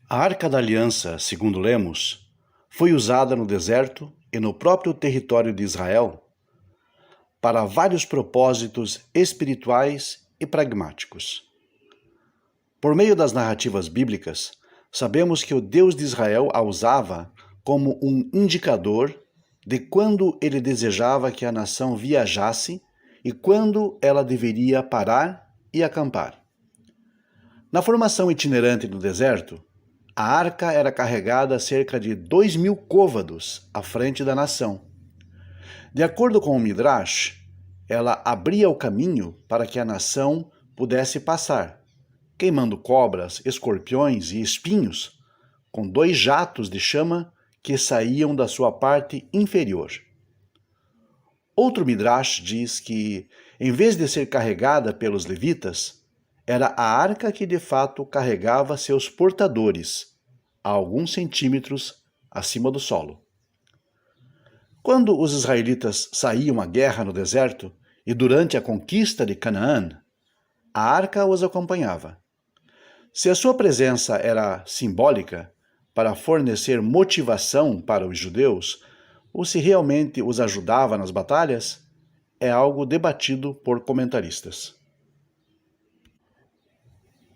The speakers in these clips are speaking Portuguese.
A Arca da Aliança, segundo lemos, foi usada no deserto e no próprio território de Israel para vários propósitos espirituais e pragmáticos. Por meio das narrativas bíblicas, sabemos que o Deus de Israel a usava como um indicador de quando ele desejava que a nação viajasse e quando ela deveria parar e acampar. Na formação itinerante no deserto, a arca era carregada a cerca de 2.000 côvados à frente da nação. De acordo com o Midrash, ela abria o caminho para que a nação pudesse passar, queimando cobras, escorpiões e espinhos, com 2 jatos de chama que saíam da sua parte inferior. Outro Midrash diz que, em vez de ser carregada pelos levitas, era a arca que de fato carregava seus portadores, a alguns centímetros acima do solo. Quando os israelitas saíam à guerra no deserto e durante a conquista de Canaã, a arca os acompanhava. Se a sua presença era simbólica para fornecer motivação para os judeus, ou se realmente os ajudava nas batalhas, é algo debatido por comentaristas.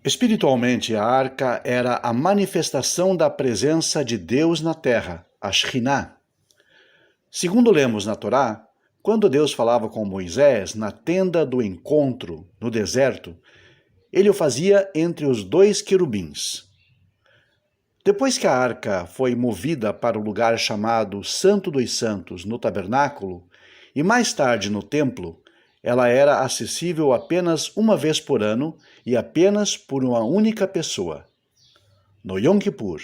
Espiritualmente, a arca era a manifestação da presença de Deus na terra, a Shekhinah. Segundo lemos na Torá, quando Deus falava com Moisés na tenda do encontro, no deserto, ele o fazia entre os 2 querubins. Depois que a arca foi movida para o lugar chamado Santo dos Santos, no tabernáculo, e mais tarde no templo, ela era acessível apenas uma vez por ano e apenas por uma única pessoa. No Yom Kippur,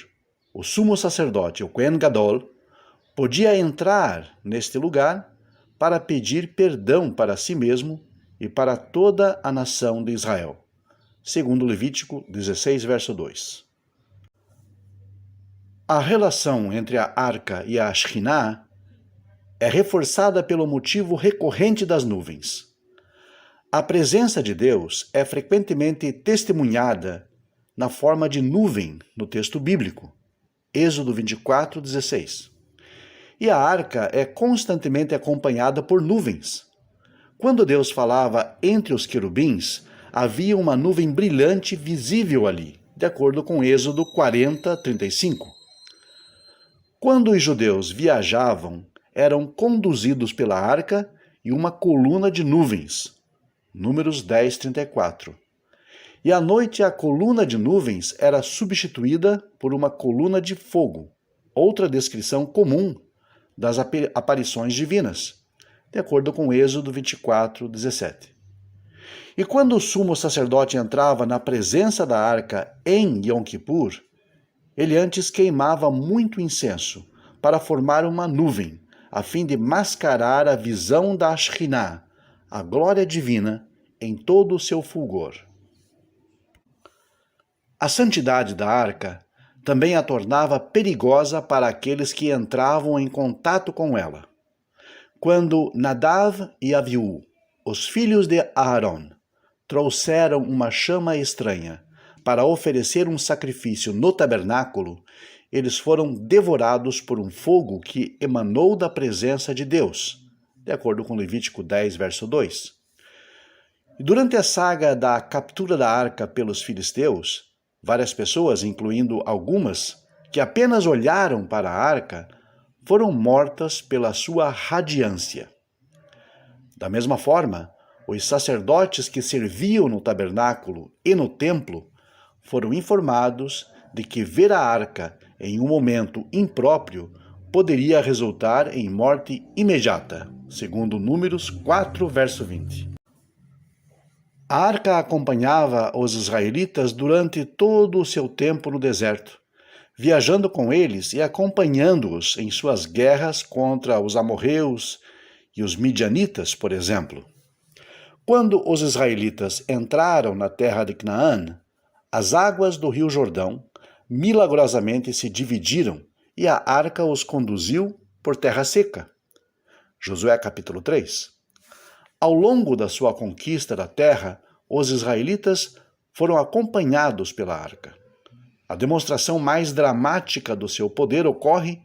o sumo sacerdote, o Kohen Gadol, podia entrar neste lugar para pedir perdão para si mesmo e para toda a nação de Israel, segundo Levítico 16, verso 2. A relação entre a arca e a Shekhinah é reforçada pelo motivo recorrente das nuvens. A presença de Deus é frequentemente testemunhada na forma de nuvem no texto bíblico, Êxodo 24, 16. E a arca é constantemente acompanhada por nuvens. Quando Deus falava entre os querubins, havia uma nuvem brilhante visível ali, de acordo com Êxodo 40, 35. Quando os judeus viajavam, eram conduzidos pela arca e uma coluna de nuvens, Números 10, 34. E à noite a coluna de nuvens era substituída por uma coluna de fogo, outra descrição comum das aparições divinas, de acordo com Êxodo 24, 17. E quando o sumo sacerdote entrava na presença da arca em Yom Kippur, ele antes queimava muito incenso para formar uma nuvem, a fim de mascarar a visão da Shekhinah, a glória divina, em todo o seu fulgor. A santidade da arca também a tornava perigosa para aqueles que entravam em contato com ela. Quando Nadav e Aviú, os filhos de Aaron, trouxeram uma chama estranha para oferecer um sacrifício no tabernáculo, eles foram devorados por um fogo que emanou da presença de Deus, de acordo com Levítico 10, verso 2. E durante a saga da captura da arca pelos filisteus, várias pessoas, incluindo algumas que apenas olharam para a arca, foram mortas pela sua radiância. Da mesma forma, os sacerdotes que serviam no tabernáculo e no templo foram informados de que ver a arca em um momento impróprio poderia resultar em morte imediata, segundo Números 4, verso 20. A arca acompanhava os israelitas durante todo o seu tempo no deserto, viajando com eles e acompanhando-os em suas guerras contra os amorreus e os midianitas, por exemplo. Quando os israelitas entraram na terra de Canaã, as águas do rio Jordão milagrosamente se dividiram e a arca os conduziu por terra seca. Josué capítulo 3. Ao longo da sua conquista da terra, os israelitas foram acompanhados pela arca. A demonstração mais dramática do seu poder ocorre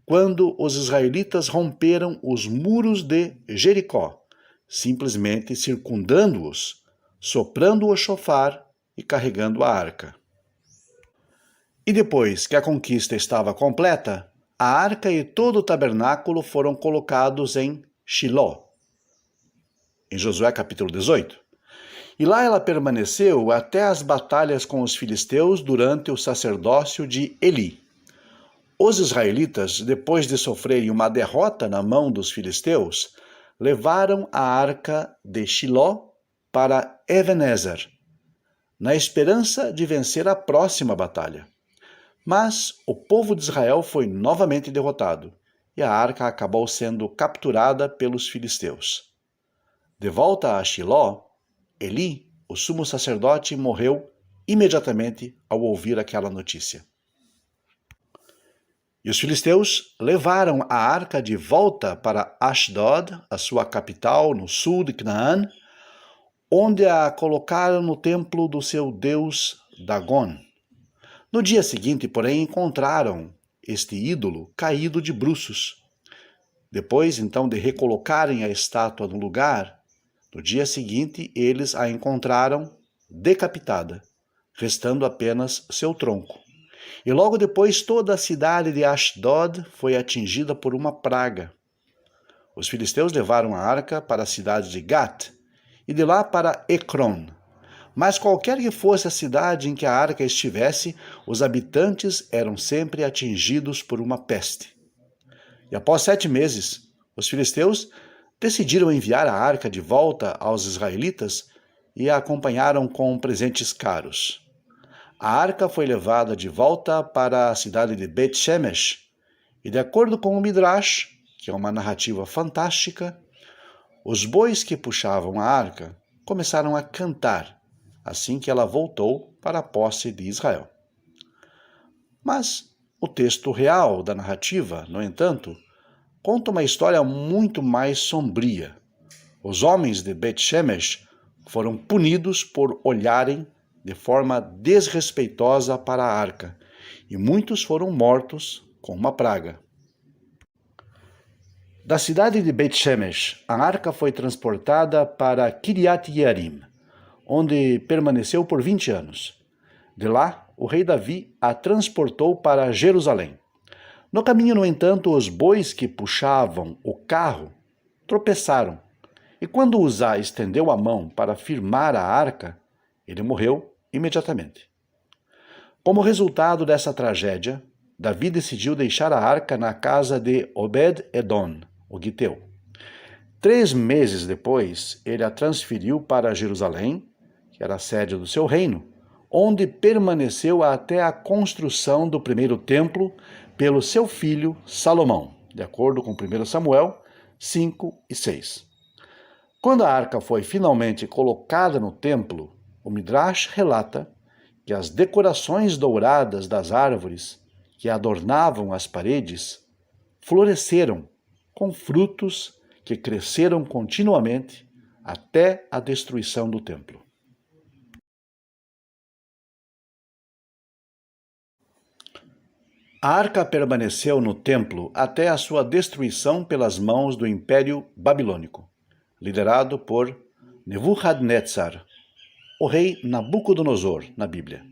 quando os israelitas romperam os muros de Jericó, simplesmente circundando-os, soprando o chofar e carregando a arca. E depois que a conquista estava completa, a arca e todo o tabernáculo foram colocados em Shiló, em Josué capítulo 18. E lá ela permaneceu até as batalhas com os filisteus durante o sacerdócio de Eli. Os israelitas, depois de sofrerem uma derrota na mão dos filisteus, levaram a arca de Shiló para Ebenezer, na esperança de vencer a próxima batalha. Mas o povo de Israel foi novamente derrotado, e a arca acabou sendo capturada pelos filisteus. De volta a Shiló, Eli, o sumo sacerdote, morreu imediatamente ao ouvir aquela notícia. E os filisteus levaram a arca de volta para Ashdod, a sua capital no sul de Canaã, onde a colocaram no templo do seu deus Dagon. No dia seguinte, porém, encontraram este ídolo caído de bruços. Depois, então, de recolocarem a estátua no lugar, no dia seguinte eles a encontraram decapitada, restando apenas seu tronco. E logo depois toda a cidade de Ashdod foi atingida por uma praga. Os filisteus levaram a arca para a cidade de Gat e de lá para Ecrom. Mas qualquer que fosse a cidade em que a arca estivesse, os habitantes eram sempre atingidos por uma peste. E após 7 meses, os filisteus decidiram enviar a arca de volta aos israelitas e a acompanharam com presentes caros. A arca foi levada de volta para a cidade de Bet-Shemesh, e de acordo com o Midrash, que é uma narrativa fantástica, os bois que puxavam a arca começaram a cantar assim que ela voltou para a posse de Israel. Mas o texto real da narrativa, no entanto, conta uma história muito mais sombria. Os homens de Bet-Shemesh foram punidos por olharem de forma desrespeitosa para a arca, e muitos foram mortos com uma praga. Da cidade de Bet-Shemesh, a arca foi transportada para Kiriat Yearim, onde permaneceu por 20 anos. De lá, o rei Davi a transportou para Jerusalém. No caminho, no entanto, os bois que puxavam o carro tropeçaram, e quando Uzá estendeu a mão para firmar a arca, ele morreu imediatamente. Como resultado dessa tragédia, Davi decidiu deixar a arca na casa de Obed-Edom, o Giteu. 3 meses depois, ele a transferiu para Jerusalém, que era a sede do seu reino, onde permaneceu até a construção do primeiro templo pelo seu filho Salomão, de acordo com 1 Samuel 5 e 6. Quando a arca foi finalmente colocada no templo, o Midrash relata que as decorações douradas das árvores que adornavam as paredes floresceram com frutos que cresceram continuamente até a destruição do templo. A arca permaneceu no templo até a sua destruição pelas mãos do Império Babilônico, liderado por Nebuchadnezzar, o rei Nabucodonosor, na Bíblia.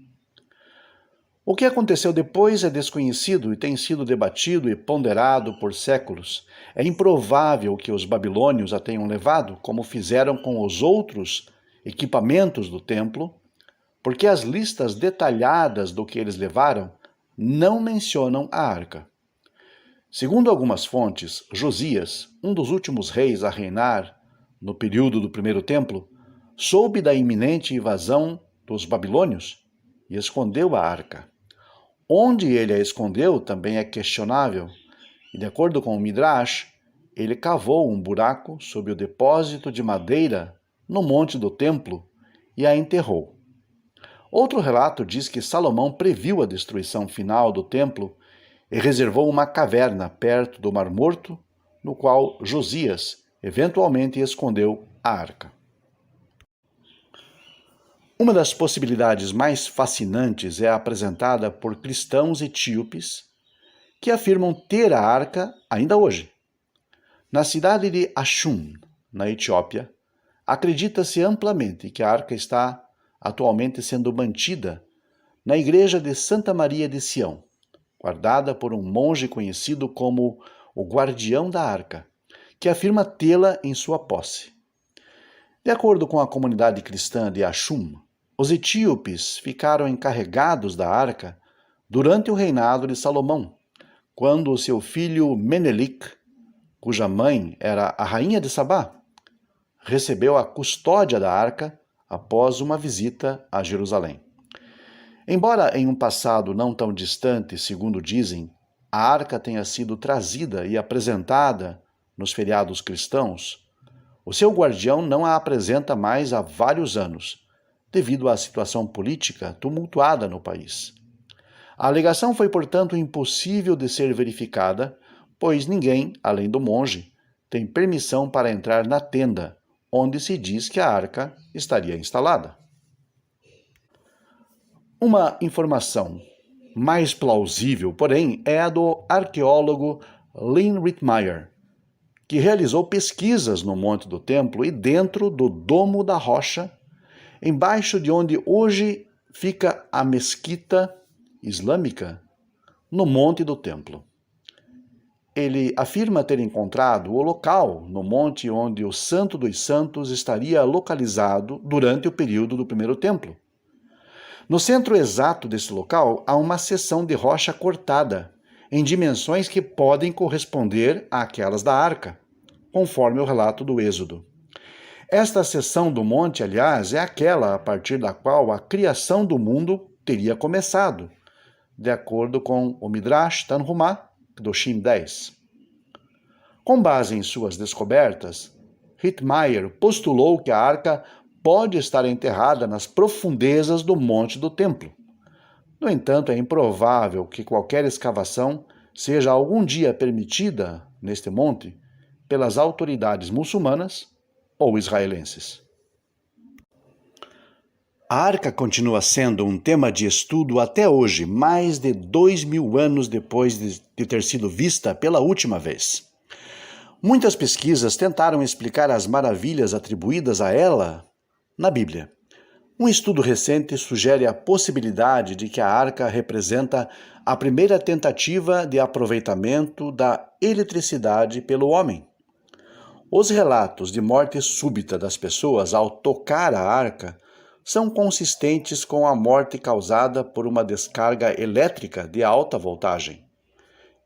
O que aconteceu depois é desconhecido e tem sido debatido e ponderado por séculos. É improvável que os babilônios a tenham levado, como fizeram com os outros equipamentos do templo, porque as listas detalhadas do que eles levaram não mencionam a arca. Segundo algumas fontes, Josias, um dos últimos reis a reinar no período do primeiro templo, soube da iminente invasão dos babilônios e escondeu a arca. Onde ele a escondeu também é questionável, e de acordo com o Midrash, ele cavou um buraco sob o depósito de madeira no monte do templo e a enterrou. Outro relato diz que Salomão previu a destruição final do templo e reservou uma caverna perto do Mar Morto, no qual Josias eventualmente escondeu a arca. Uma das possibilidades mais fascinantes é apresentada por cristãos etíopes que afirmam ter a arca ainda hoje. Na cidade de Ashun, na Etiópia, acredita-se amplamente que a arca está atualmente sendo mantida na igreja de Santa Maria de Sião, guardada por um monge conhecido como o Guardião da Arca, que afirma tê-la em sua posse. De acordo com a comunidade cristã de Ashum, os etíopes ficaram encarregados da arca durante o reinado de Salomão, quando o seu filho Menelik, cuja mãe era a rainha de Sabá, recebeu a custódia da arca após uma visita a Jerusalém. Embora em um passado não tão distante, segundo dizem, a arca tenha sido trazida e apresentada nos feriados cristãos, o seu guardião não a apresenta mais há vários anos, devido à situação política tumultuada no país. A alegação foi, portanto, impossível de ser verificada, pois ninguém, além do monge, tem permissão para entrar na tenda, onde se diz que a arca estaria instalada. Uma informação mais plausível, porém, é a do arqueólogo Lynn Rittmeyer, que realizou pesquisas no Monte do Templo e dentro do Domo da Rocha, embaixo de onde hoje fica a mesquita islâmica, no Monte do Templo. Ele afirma ter encontrado o local no monte onde o Santo dos Santos estaria localizado durante o período do Primeiro Templo. No centro exato desse local há uma seção de rocha cortada, em dimensões que podem corresponder àquelas da arca, conforme o relato do Êxodo. Esta seção do monte, aliás, é aquela a partir da qual a criação do mundo teria começado, de acordo com o Midrash Tanhumá, Kedoshim 10. Com base em suas descobertas, Rittmeyer postulou que a arca pode estar enterrada nas profundezas do Monte do Templo. No entanto, é improvável que qualquer escavação seja algum dia permitida neste monte pelas autoridades muçulmanas ou israelenses. A arca continua sendo um tema de estudo até hoje, mais de 2000 anos depois de ter sido vista pela última vez. Muitas pesquisas tentaram explicar as maravilhas atribuídas a ela na Bíblia. Um estudo recente sugere a possibilidade de que a arca representa a primeira tentativa de aproveitamento da eletricidade pelo homem. Os relatos de morte súbita das pessoas ao tocar a arca são consistentes com a morte causada por uma descarga elétrica de alta voltagem.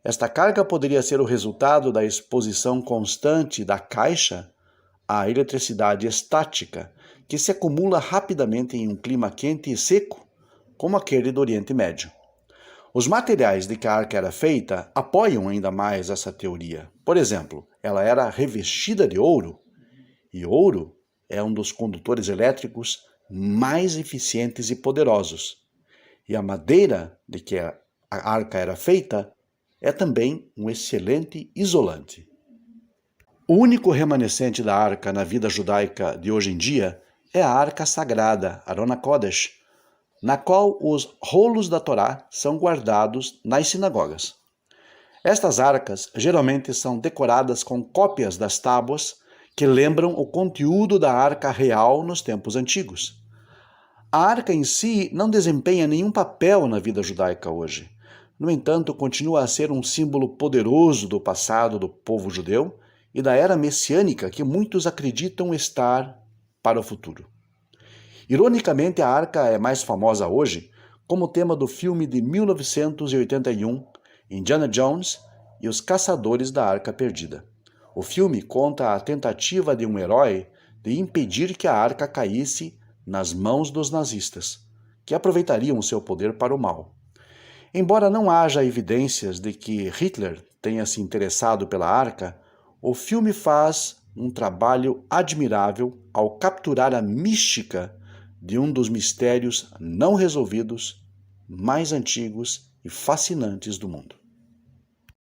Esta carga poderia ser o resultado da exposição constante da caixa à eletricidade estática, que se acumula rapidamente em um clima quente e seco, como aquele do Oriente Médio. Os materiais de que a arca era feita apoiam ainda mais essa teoria. Por exemplo, ela era revestida de ouro, e ouro é um dos condutores elétricos mais eficientes e poderosos. E a madeira de que a arca era feita é também um excelente isolante. O único remanescente da arca na vida judaica de hoje em dia é a arca sagrada, Aron HaKodesh, na qual os rolos da Torá são guardados nas sinagogas. Estas arcas geralmente são decoradas com cópias das tábuas que lembram o conteúdo da arca real nos tempos antigos. A arca em si não desempenha nenhum papel na vida judaica hoje. No entanto, continua a ser um símbolo poderoso do passado do povo judeu e da era messiânica que muitos acreditam estar para o futuro. Ironicamente, a arca é mais famosa hoje como tema do filme de 1981, Indiana Jones e os Caçadores da Arca Perdida. O filme conta a tentativa de um herói de impedir que a arca caísse nas mãos dos nazistas, que aproveitariam o seu poder para o mal. Embora não haja evidências de que Hitler tenha se interessado pela arca, o filme faz um trabalho admirável ao capturar a mística de um dos mistérios não resolvidos mais antigos e fascinantes do mundo.